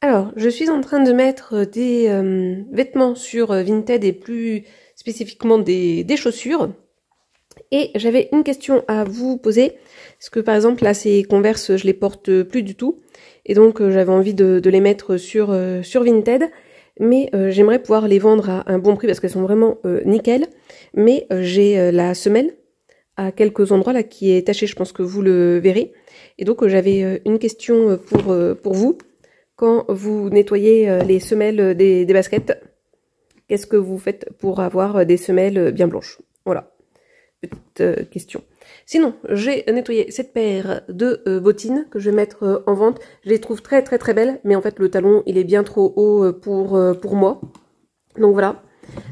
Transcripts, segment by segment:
Alors, je suis en train de mettre des vêtements sur Vinted et plus spécifiquement des chaussures. Et j'avais une question à vous poser. Parce que par exemple, là, ces Converse, je les porte plus du tout. Et donc, j'avais envie de les mettre sur Vinted. Mais j'aimerais pouvoir les vendre à un bon prix parce qu'elles sont vraiment nickel. Mais j'ai la semelle à quelques endroits là qui est tachée. Je pense que vous le verrez. Et donc, j'avais une question pour vous. Quand vous nettoyez les semelles des baskets, qu'est-ce que vous faites pour avoir des semelles bien blanches? Voilà, petite question. Sinon, j'ai nettoyé cette paire de bottines que je vais mettre en vente. Je les trouve très très très belles, mais en fait le talon il est bien trop haut pour moi. Donc voilà.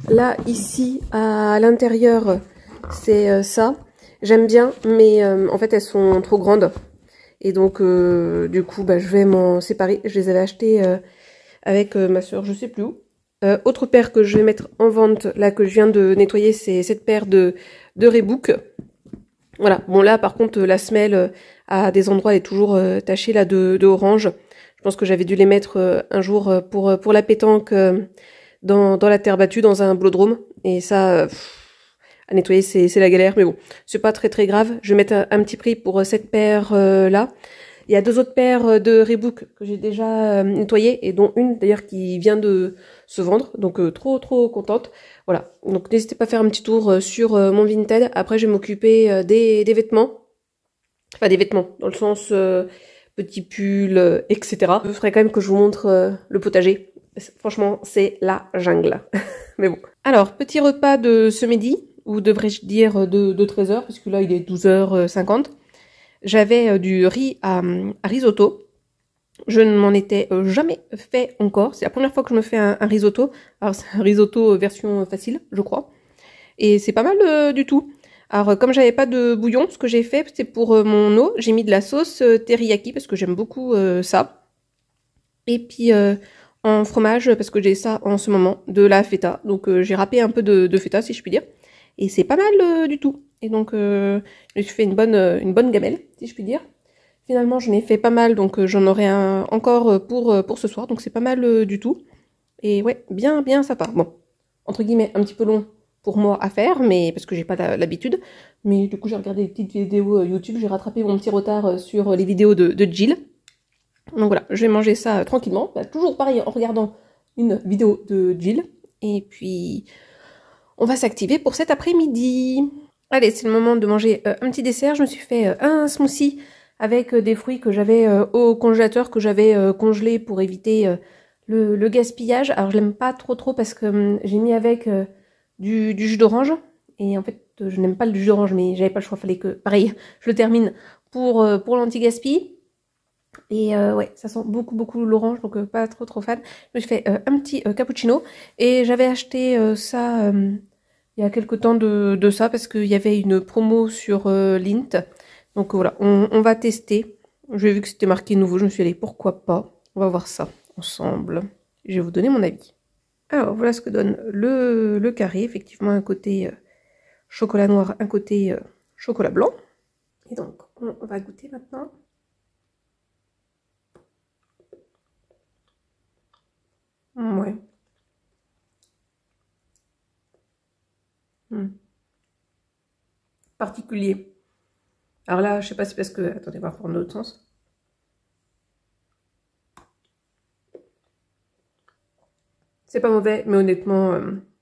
Là, ici, à l'intérieur, c'est ça. J'aime bien, mais en fait elles sont trop grandes. Et donc, du coup, je vais m'en séparer. Je les avais achetées avec ma soeur, je sais plus où. Autre paire que je vais mettre en vente, là, que je viens de nettoyer, c'est cette paire de Reebok. Voilà. Bon, là, par contre, la semelle, à des endroits, elle est toujours tachée, là, de orange. Je pense que j'avais dû les mettre un jour pour la pétanque dans la terre battue, dans un blodrome. Et ça... à nettoyer, c'est la galère, mais bon, c'est pas très très grave. Je vais mettre un petit prix pour cette paire là. Il y a deux autres paires de Reebok que j'ai déjà nettoyées, et dont une d'ailleurs qui vient de se vendre, donc trop trop contente. Voilà, donc n'hésitez pas à faire un petit tour sur mon Vinted. Après, je vais m'occuper des vêtements, enfin des vêtements, dans le sens petits pulls, etc. Je ferai quand même que je vous montre le potager. Franchement, c'est la jungle. Mais bon. Alors, petit repas de ce midi. Ou devrais-je dire de 13h, parce que là il est 12h50. J'avais du riz à risotto. Je ne m'en étais jamais fait encore. C'est la première fois que je me fais un risotto. Alors c'est un risotto version facile, je crois. Et c'est pas mal du tout. Alors comme j'avais pas de bouillon, ce que j'ai fait, c'est pour mon eau, j'ai mis de la sauce teriyaki, parce que j'aime beaucoup ça. Et puis en fromage, parce que j'ai ça en ce moment, de la feta. Donc j'ai râpé un peu de feta, si je puis dire. Et c'est pas mal du tout. Et donc, je me suis fait une bonne gamelle, si je puis dire. Finalement, j'en ai fait pas mal, donc j'en aurai un encore pour ce soir. Donc c'est pas mal du tout. Et ouais, bien sympa. Bon, entre guillemets, un petit peu long pour moi à faire, mais parce que j'ai pas l'habitude. Mais du coup, j'ai regardé des petites vidéos YouTube. J'ai rattrapé mon petit retard sur les vidéos de Jill. Donc voilà, je vais manger ça tranquillement. Toujours pareil, en regardant une vidéo de Jill. Et puis... on va s'activer pour cet après-midi. Allez, c'est le moment de manger un petit dessert. Je me suis fait un smoothie avec des fruits que j'avais au congélateur, que j'avais congelé pour éviter le gaspillage. Alors, je l'aime pas trop parce que j'ai mis avec du jus d'orange. Et en fait, je n'aime pas le jus d'orange, mais j'avais pas le choix. Fallait que, pareil, je le termine pour l'anti-gaspi. Et ouais, ça sent beaucoup l'orange, donc pas trop fan. Je me suis fait un petit cappuccino. Et j'avais acheté ça... il y a quelque temps de ça, parce qu'il y avait une promo sur Lindt. Donc voilà, on va tester. J'ai vu que c'était marqué nouveau, je me suis allée, pourquoi pas. On va voir ça ensemble. Je vais vous donner mon avis. Alors voilà ce que donne le carré. Effectivement, un côté chocolat noir, un côté chocolat blanc. Et donc, on va goûter maintenant. Ouais. Particulier. Alors là, je sais pas si c'est parce que... attendez, on va reprendre l'autre sens. C'est pas mauvais, mais honnêtement,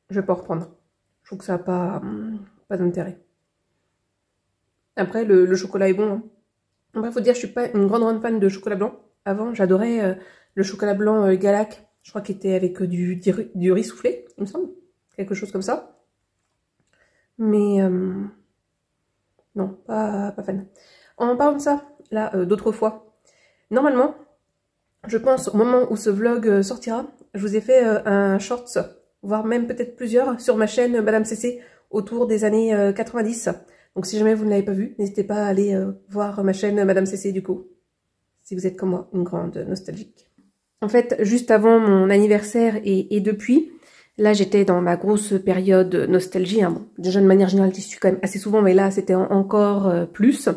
je vais pas en reprendre. trouve que ça n'a pas d'intérêt. Après, le chocolat est bon. Hein. Après, il faut dire, je suis pas une grande fan de chocolat blanc. Avant, j'adorais le chocolat blanc Galac. Je crois qu'il était avec du riz soufflé, il me semble. Quelque chose comme ça. Mais non, pas fan. En parlant de ça, là, d'autres fois, normalement, je pense au moment où ce vlog sortira, je vous ai fait un shorts, voire même peut-être plusieurs, sur ma chaîne Madame CC, autour des années 90. Donc si jamais vous ne l'avez pas vu, n'hésitez pas à aller voir ma chaîne Madame CC du coup, si vous êtes comme moi, une grande nostalgique. En fait, juste avant mon anniversaire et depuis, là j'étais dans ma grosse période nostalgie. Hein. Bon, déjà de manière générale, j'y suis quand même assez souvent, mais là c'était encore plus.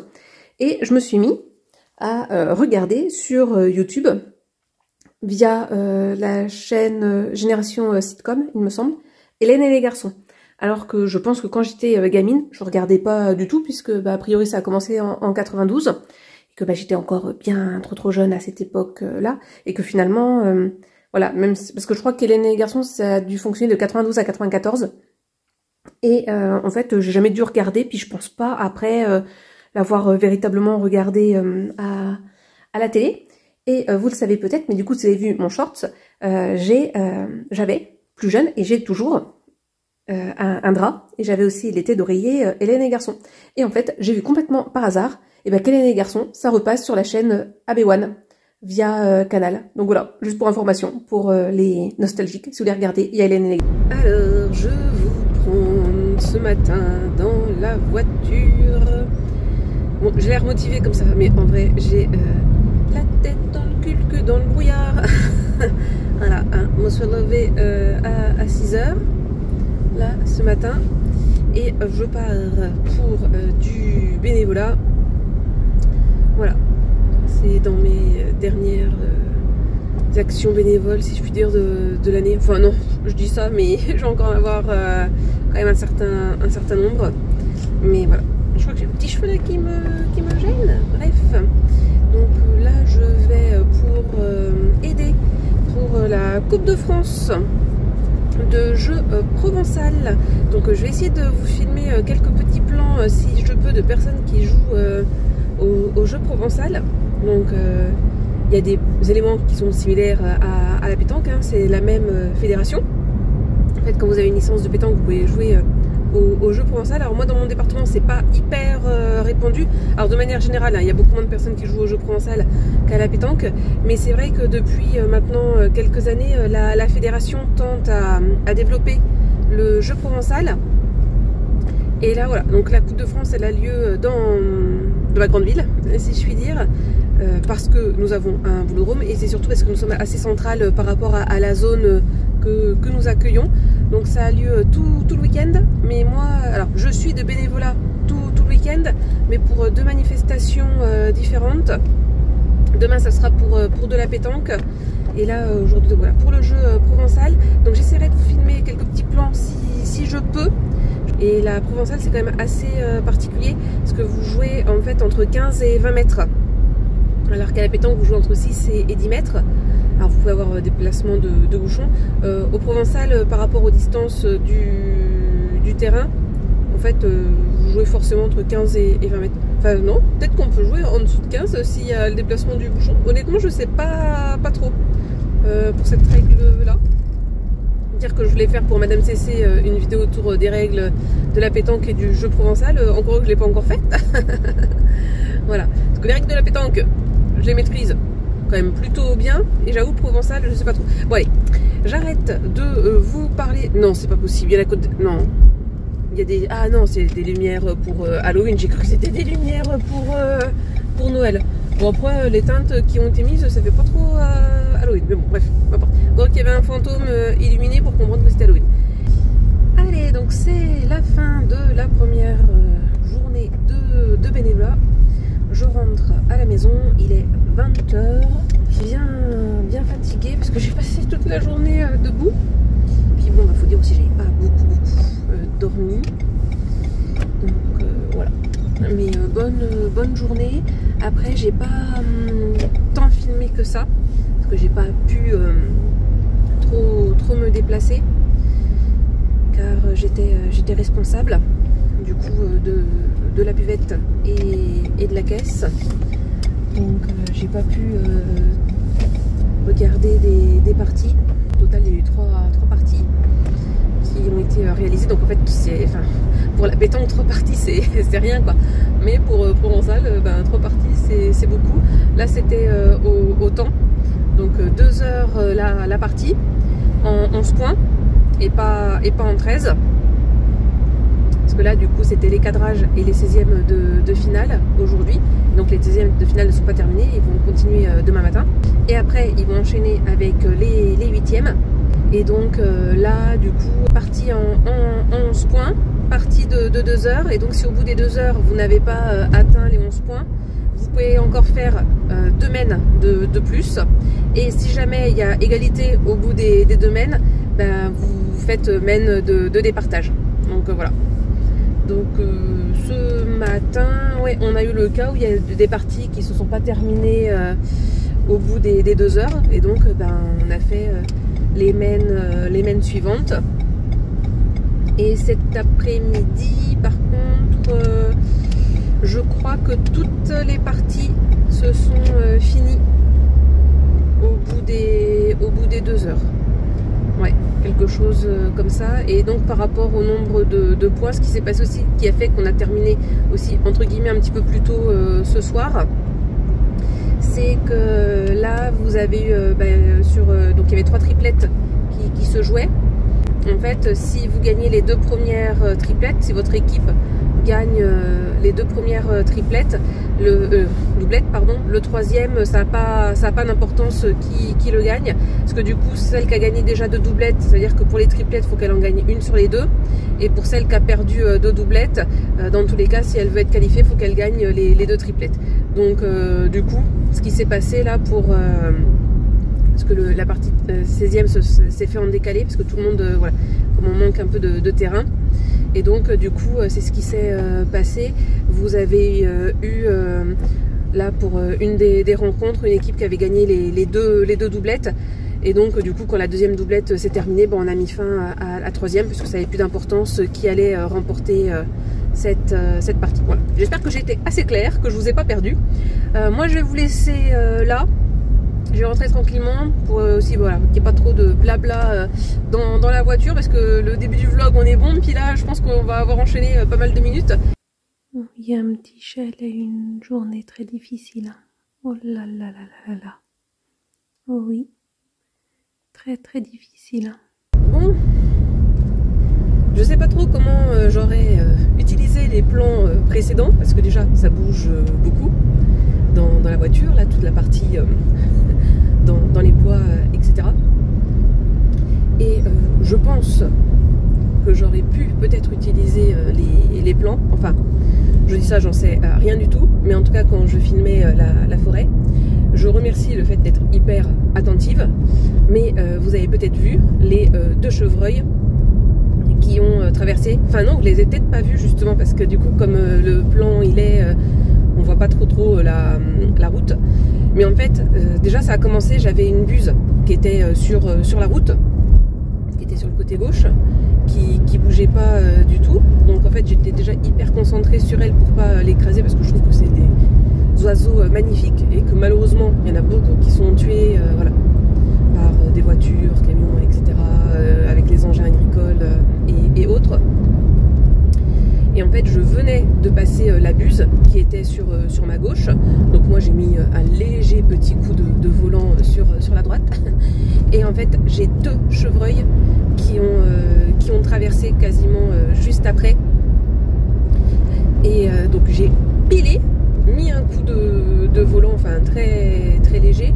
Et je me suis mis à regarder sur YouTube, via la chaîne Génération Sitcom, il me semble, Hélène et les garçons. Alors que je pense que quand j'étais gamine, je regardais pas du tout, puisque a priori ça a commencé en 92, et que j'étais encore bien trop jeune à cette époque-là, et que finalement, voilà, même parce que je crois qu'Hélène et les garçons, ça a dû fonctionner de 92 à 94, et en fait, j'ai jamais dû regarder, puis je pense pas après l'avoir véritablement regardé à la télé. Et vous le savez peut-être, mais du coup, si vous avez vu mon short, j'avais, plus jeune, et j'ai toujours un drap, et j'avais aussi l'été d'oreiller Hélène et Garçons. Et en fait, j'ai vu complètement par hasard, qu'Hélène et Garçons, ça repasse sur la chaîne AB1, via Canal. Donc voilà, juste pour information, pour les nostalgiques, si vous voulez regarder, il y a Hélène et les Garçons. Alors, je vous prends ce matin dans la voiture. Bon, j'ai l'air motivée comme ça, mais en vrai, j'ai la tête dans le cul que dans le brouillard. Voilà, hein, on se levé à 6 h là ce matin et je pars pour du bénévolat. Voilà, c'est dans mes dernières actions bénévoles, si je puis dire, de l'année. Enfin non, je dis ça, mais je vais encore en avoir quand même un certain nombre. Mais voilà, je crois que j'ai un petit cheveu là qui me gêne. Bref, donc là je vais pour aider pour la Coupe de France de jeu provençal. Donc je vais essayer de vous filmer quelques petits plans si je peux de personnes qui jouent au jeu provençal. Donc il y a des éléments qui sont similaires à la pétanque, hein. C'est la même fédération. En fait, quand vous avez une licence de pétanque, vous pouvez jouer au jeu provençal. Alors moi dans mon département c'est pas hyper répandu, alors de manière générale hein, il y a beaucoup moins de personnes qui jouent au jeu provençal qu'à la pétanque, mais c'est vrai que depuis maintenant quelques années la fédération tente à développer le jeu provençal. Et là voilà, donc la Coupe de France elle a lieu dans ma grande ville, si je puis dire, parce que nous avons un boulodrome et c'est surtout parce que nous sommes assez central par rapport à la zone que nous accueillons. Donc ça a lieu tout le week-end, mais moi, alors je suis de bénévolat tout le week-end, mais pour deux manifestations différentes. Demain ça sera pour de la pétanque, et là aujourd'hui voilà, pour le jeu provençal. Donc j'essaierai de vous filmer quelques petits plans si je peux. Et la provençale c'est quand même assez particulier, parce que vous jouez en fait entre 15 et 20 mètres. Alors qu'à la pétanque vous jouez entre 6 et 10 mètres. Alors vous pouvez avoir des placements de bouchons. Au provençal, par rapport aux distances du terrain, en fait vous jouez forcément entre 15 et 20 mètres. Enfin non, peut-être qu'on peut jouer en dessous de 15 s'il y a le déplacement du bouchon. Honnêtement je sais pas trop pour cette règle là. Dire que je voulais faire pour Madame CC une vidéo autour des règles de la pétanque et du jeu provençal, encore que je l'ai pas encore faite. Voilà, parce que les règles de la pétanque je les maîtrise quand même plutôt bien, et j'avoue provençal je sais pas trop. Bon allez, j'arrête de vous parler. Non c'est pas possible, il y a la côte non, il y a des, ah non c'est des lumières pour Halloween, j'ai cru que c'était des lumières pour Noël. Bon après les teintes qui ont été mises ça fait pas trop Halloween, mais bon bref, peu importe. Donc il y avait un fantôme illuminé pour comprendre que c'était Halloween. Allez, donc c'est la fin de la première journée de bénévolat. Je rentre à la maison, il est 20 h, bien fatiguée parce que j'ai passé toute la journée debout. Puis bon, faut dire aussi j'ai pas beaucoup dormi. Donc voilà. Mais bonne journée. Après j'ai pas tant filmé que ça, parce que j'ai pas pu trop me déplacer. Car car j'étais responsable du coup de la buvette et de la caisse. Donc j'ai pas pu regarder des parties. Au total il y a eu trois parties qui ont été réalisées. Donc en fait pour la pétanque 3 parties c'est rien quoi. Mais pour Provençal 3 parties c'est beaucoup. Là c'était au temps. Donc 2 heures la partie en 11 points et pas en 13. Parce que là du coup c'était les cadrages et les 16e de finale aujourd'hui. Donc les 16e de finale ne sont pas terminés, ils vont continuer demain matin. Et après ils vont enchaîner avec les 8e. Et donc là du coup partie en 11 points, partie de 2 heures. Et donc si au bout des 2 heures vous n'avez pas atteint les 11 points, vous pouvez encore faire 2 mènes de plus. Et si jamais il y a égalité au bout des 2 mènes, vous faites mène de départage. Donc voilà. Donc ce matin, ouais, on a eu le cas où il y a des parties qui se sont pas terminées au bout des 2 heures. Et donc on a fait les mènes suivantes. Et cet après-midi, par contre, je crois que toutes les parties se sont finies au bout des 2 heures. Ouais, quelque chose comme ça. Et donc par rapport au nombre de points, ce qui s'est passé aussi, qui a fait qu'on a terminé aussi entre guillemets un petit peu plus tôt ce soir, c'est que là vous avez eu donc il y avait 3 triplettes qui se jouaient. En fait, si vous gagnez les 2 premières triplettes, si votre équipe gagne les 2 premières triplettes, doublettes pardon, le 3e ça a pas d'importance qui le gagne, parce que du coup celle qui a gagné déjà 2 doublettes, c'est à dire que pour les triplettes il faut qu'elle en gagne une sur les 2, et pour celle qui a perdu 2 doublettes, dans tous les cas si elle veut être qualifiée il faut qu'elle gagne les 2 triplettes. Donc du coup ce qui s'est passé là pour parce que la partie 16e s'est fait en décalé parce que tout le monde voilà, comme on manque un peu de terrain. Et donc du coup c'est ce qui s'est passé. Vous avez eu là pour une des rencontres une équipe qui avait gagné les deux doublettes. Et donc du coup quand la 2e doublette s'est terminée, on a mis fin à la 3e puisque ça n'avait plus d'importance qui allait remporter cette partie. Voilà. J'espère que j'ai été assez claire, que je vous ai pas perdu. Moi je vais vous laisser là. Je vais rentrer tranquillement pour aussi voilà, qu'il n'y ait pas trop de blabla dans la voiture, parce que le début du vlog on est bon, puis là je pense qu'on va avoir enchaîné pas mal de minutes. Il y a un petit gel et une journée très difficile. Oh là là là là là. Oh oui, très très difficile. Bon, je sais pas trop comment j'aurais utilisé les plans précédents, parce que déjà ça bouge beaucoup dans la voiture, là toute la partie dans les poids, etc. Et je pense que j'aurais pu peut-être utiliser les plans, enfin je dis ça, j'en sais rien du tout, mais en tout cas quand je filmais la forêt, je remercie le fait d'être hyper attentive, mais vous avez peut-être vu les 2 chevreuils qui ont traversé, enfin non, vous les avez peut-être pas vus justement, parce que du coup comme le plan il est on voit pas trop la route, mais en fait déjà ça a commencé, j'avais une buse qui était sur la route, qui était sur le côté gauche, qui bougeait pas du tout, donc en fait j'étais déjà hyper concentrée sur elle pour pas l'écraser, parce que je trouve que c'est des oiseaux magnifiques et que malheureusement il y en a beaucoup qui sont tués voilà, par des voitures, camions, etc., avec les engins agricoles et autres. Et en fait je venais de passer la buse qui était sur ma gauche, donc moi j'ai mis un léger petit coup de volant sur la droite, et en fait j'ai 2 chevreuils qui ont traversé quasiment juste après, et donc j'ai pilé, mis un coup de volant, enfin très très léger,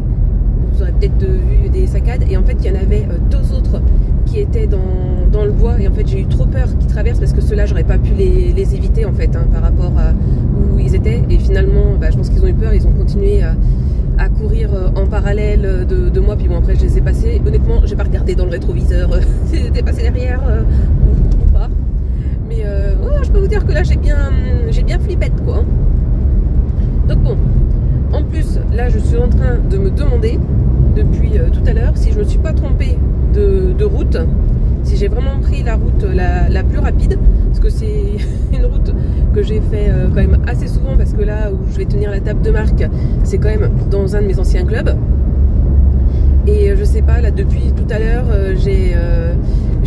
vous aurez peut-être vu des saccades, et en fait il y en avait 2 autres qui étaient dans le bois, et en fait j'ai eu trop peur qu'ils traversent, parce que ceux-là j'aurais pas pu les éviter en fait, par rapport à où ils étaient, et finalement je pense qu'ils ont eu peur, ils ont continué à courir en parallèle de moi, puis bon après je les ai passés, honnêtement j'ai pas regardé dans le rétroviseur s'ils étaient passés derrière ou pas, mais je peux vous dire que là j'ai bien flippette quoi. Donc bon, en plus là je suis en train de me demander depuis tout à l'heure si je me suis pas trompée de route, si j'ai vraiment pris la route la plus rapide, parce que c'est une route que j'ai fait quand même assez souvent, parce que là où je vais tenir la table de marque, c'est quand même dans un de mes anciens clubs. Et je sais pas, là depuis tout à l'heure, j'ai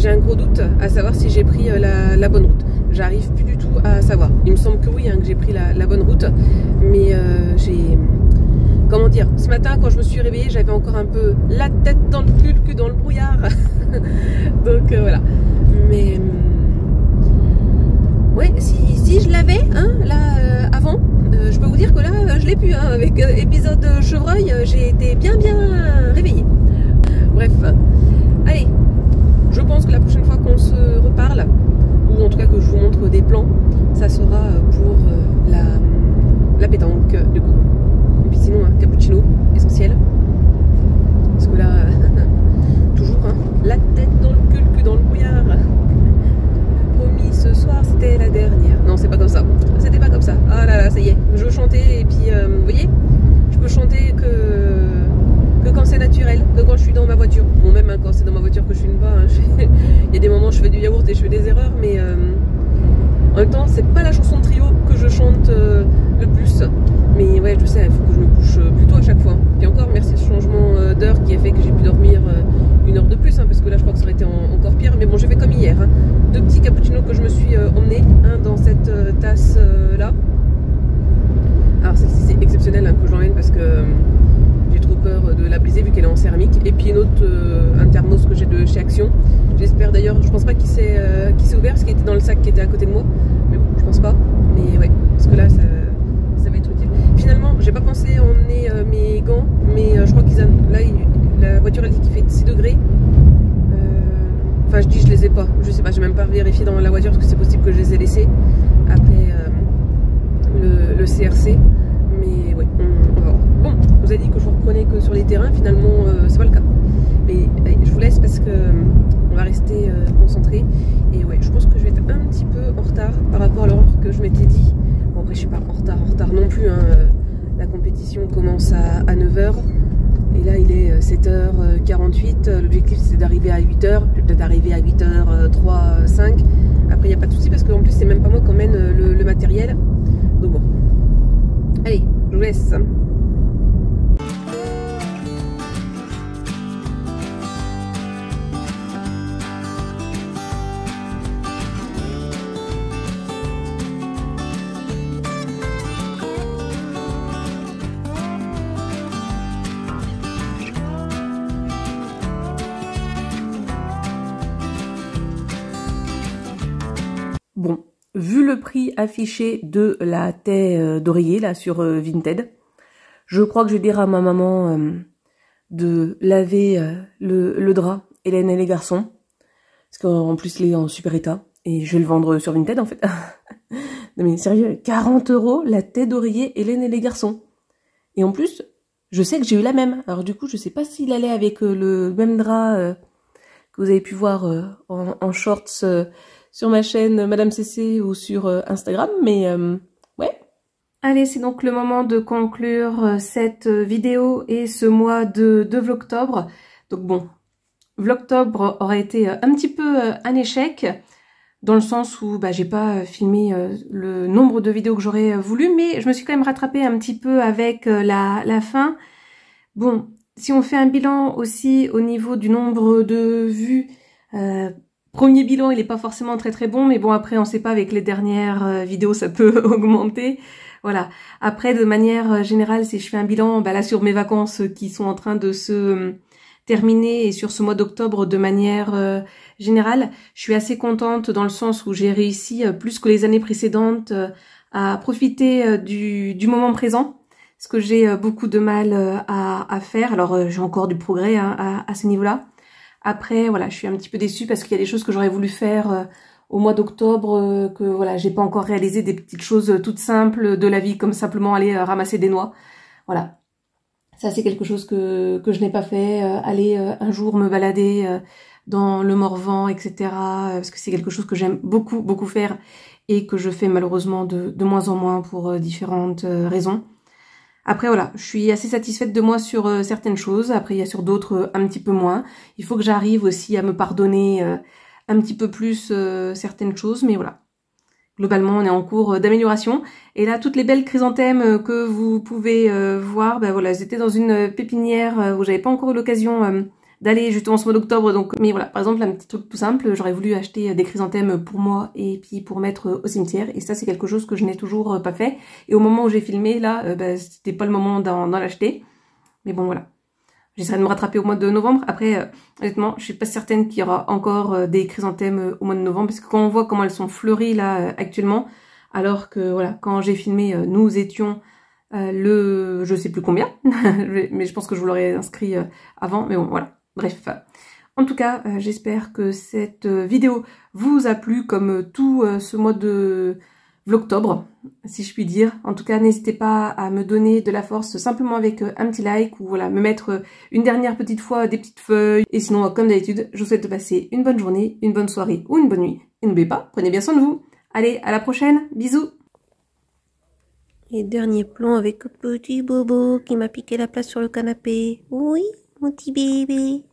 un gros doute à savoir si j'ai pris la bonne route. J'arrive plus du tout à savoir. Il me semble que oui, hein, que j'ai pris la bonne route, mais j'ai... Comment dire, ce matin quand je me suis réveillée, j'avais encore un peu la tête dans le cul dans le brouillard. Donc voilà. Mais ouais, si je l'avais, hein, là avant, je peux vous dire que là, je l'ai pu. Hein, avec épisode chevreuil, j'ai été bien réveillée. Bref, allez. Je pense que la prochaine fois qu'on se reparle, ou en tout cas que je vous montre des plans, ça sera pour la pétanque du coup. Et puis sinon, un cappuccino, essentiel. Parce que là, toujours, hein, la tête dans le cul dans le brouillard. Promis, ce soir, c'était la dernière. Non, c'est pas comme ça. C'était pas comme ça. Ah là là, ça y est. Je veux chanter et puis, vous voyez, je peux chanter que quand c'est naturel, que quand je suis dans ma voiture. Bon, même hein, quand c'est dans ma voiture que je filme pas, hein, il y a des moments où je fais du yaourt et je fais des erreurs, mais en même temps, c'est pas la chanson de trio que je chante le plus. Mais ouais, je sais, il faut que je me couche plus tôt à chaque fois. Et encore, merci ce changement d'heure qui a fait que j'ai pu dormir une heure de plus, hein, parce que là, je crois que ça aurait été encore pire. Mais bon, j'ai fait comme hier. Hein. 2 petits cappuccinos que je me suis emmené dans cette tasse là. Alors, c'est exceptionnel hein, que je l'emmène parce que j'ai trop peur de la briser vu qu'elle est en céramique. Et puis une autre, un thermos que j'ai de chez Action. J'espère d'ailleurs, je pense pas qu'il s'est ouvert parce qu'il était dans le sac qui était à côté de moi. Mais bon, je pense pas. Mais ouais, parce que là, ça va être utile. Finalement, j'ai pas pensé à emmener mes gants, mais je crois qu'ils là, la voiture elle dit qu'il fait 6 degrés. Enfin, je dis je les ai pas. Je sais pas, j'ai même pas vérifié dans la voiture parce que c'est possible que je les ai laissés après le CRC. Mais ouais, on va voir. Bon, je vous ai dit que je vous reprenais que sur les terrains, finalement c'est pas le cas. Mais allez, je vous laisse parce que on va rester concentré. Et ouais, je pense que je vais être un petit peu en retard par rapport à l'heure que je m'étais dit. Bon après je suis pas en retard non plus. Hein. La compétition commence à 9h. Et là il est 7h48. L'objectif c'est d'arriver à 8h. Je vais peut-être arriver à 8h03, 5. Après il n'y a pas de souci parce qu'en plus c'est même pas moi qui emmène le matériel. Donc bon. Allez, je vous laisse. Bon, vu le prix affiché de la thé d'oreiller là sur Vinted, je crois que je vais dire à ma maman de laver le drap Hélène et les garçons, parce qu'en plus il est en super état et je vais le vendre sur Vinted en fait. Non mais sérieux, 40 € la thé d'oreiller Hélène et les garçons. Et en plus, je sais que j'ai eu la même. Alors du coup, je sais pas s'il allait avec le même drap que vous avez pu voir en shorts sur ma chaîne Madame CC ou sur Instagram, mais ouais. Allez, c'est donc le moment de conclure cette vidéo et ce mois de Vlogtobre. Donc bon, Vlogtobre aurait été un petit peu un échec, dans le sens où j'ai pas filmé le nombre de vidéos que j'aurais voulu, mais je me suis quand même rattrapée un petit peu avec la fin. Bon, si on fait un bilan aussi au niveau du nombre de vues, premier bilan, il n'est pas forcément très bon, mais bon, après, on sait pas, avec les dernières vidéos, ça peut augmenter. Voilà. Après, de manière générale, si je fais un bilan, là, sur mes vacances qui sont en train de se terminer et sur ce mois d'octobre de manière générale, je suis assez contente dans le sens où j'ai réussi, plus que les années précédentes, à profiter du moment présent. Ce que j'ai beaucoup de mal à faire. Alors, j'ai encore du progrès hein, à ce niveau-là. Après, voilà, je suis un petit peu déçue parce qu'il y a des choses que j'aurais voulu faire au mois d'octobre, que voilà, j'ai pas encore réalisé, des petites choses toutes simples de la vie, comme simplement aller ramasser des noix. Voilà. Ça, c'est quelque chose que je n'ai pas fait. Aller un jour me balader dans le Morvan, etc. Parce que c'est quelque chose que j'aime beaucoup faire et que je fais malheureusement de moins en moins pour différentes raisons. Après voilà, je suis assez satisfaite de moi sur certaines choses, après il y a sur d'autres un petit peu moins. Il faut que j'arrive aussi à me pardonner un petit peu plus certaines choses, mais voilà. Globalement, on est en cours d'amélioration. Et là, toutes les belles chrysanthèmes que vous pouvez voir, ben voilà, j'étais dans une pépinière où j'avais pas encore eu l'occasion d'aller justement ce mois d'octobre. Donc, mais voilà, par exemple, un petit truc tout simple, j'aurais voulu acheter des chrysanthèmes pour moi et puis pour mettre au cimetière. Et ça, c'est quelque chose que je n'ai toujours pas fait. Et au moment où j'ai filmé, là, ben, c'était pas le moment d'en acheter. Mais bon, voilà. J'essaierai de me rattraper au mois de novembre. Après, honnêtement, je suis pas certaine qu'il y aura encore des chrysanthèmes au mois de novembre, parce que quand on voit comment elles sont fleuries là actuellement, alors que voilà, quand j'ai filmé, nous étions je sais plus combien, mais je pense que je vous l'aurais inscrit avant, mais bon voilà, bref. En tout cas, j'espère que cette vidéo vous a plu, comme tout ce mois de vlogtobre, si je puis dire. En tout cas, n'hésitez pas à me donner de la force simplement avec un petit like, ou voilà, me mettre une dernière petite fois des petites feuilles. Et sinon, comme d'habitude, je vous souhaite de passer une bonne journée, une bonne soirée ou une bonne nuit. Et n'oubliez pas, prenez bien soin de vous. Allez, à la prochaine, bisous! Et dernier plan avec petit Bobo qui m'a piqué la place sur le canapé. Oui, mon petit bébé.